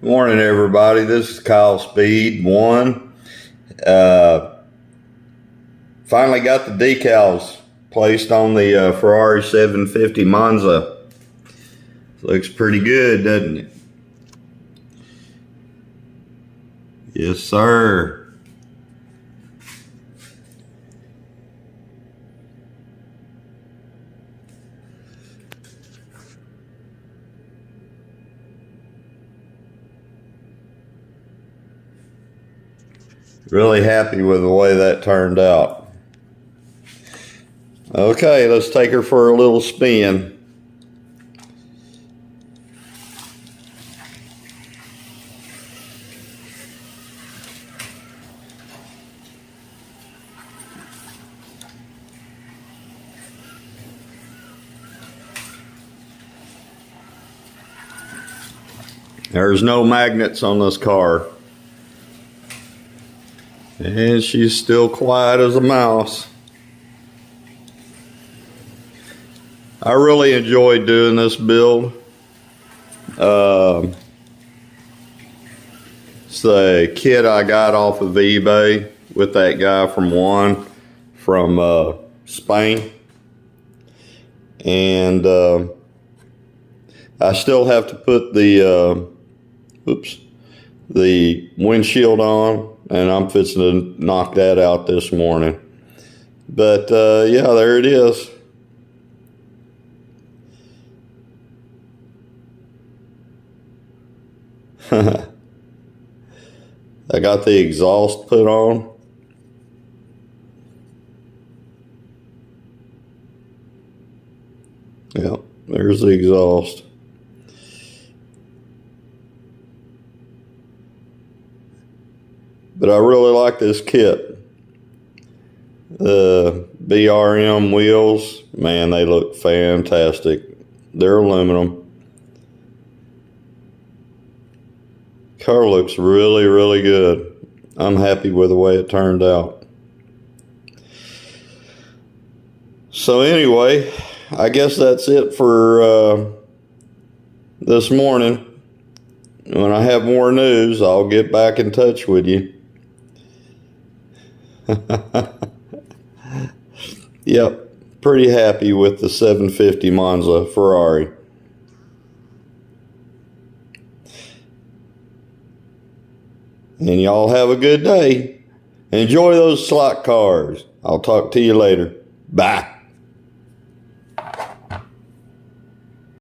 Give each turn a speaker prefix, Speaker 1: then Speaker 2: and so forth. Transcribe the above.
Speaker 1: Good morning, everybody. This is Kyle Speed 1. Finally got the decals placed on the Ferrari 750 Monza. Looks pretty good, doesn't it? Yes, sir. Really happy with the way that turned out. Okay, let's take her for a little spin. There's no magnets on this car. And she's still quiet as a mouse. I really enjoyed doing this build. It's the kit I got off of eBay with that guy from Spain. And I still have to put the windshield on, and I'm fixing to knock that out this morning. But yeah, there it is. I got the exhaust put on. Yeah, there's the exhaust. But I really like this kit. The BRM wheels, man, they look fantastic. They're aluminum. Car looks really, really good. I'm happy with the way it turned out. So anyway, I guess that's it for this morning. When I have more news, I'll get back in touch with you. Yep, pretty happy with the 750 Monza Ferrari. And y'all have a good day. Enjoy those slot cars. I'll talk to you later. Bye.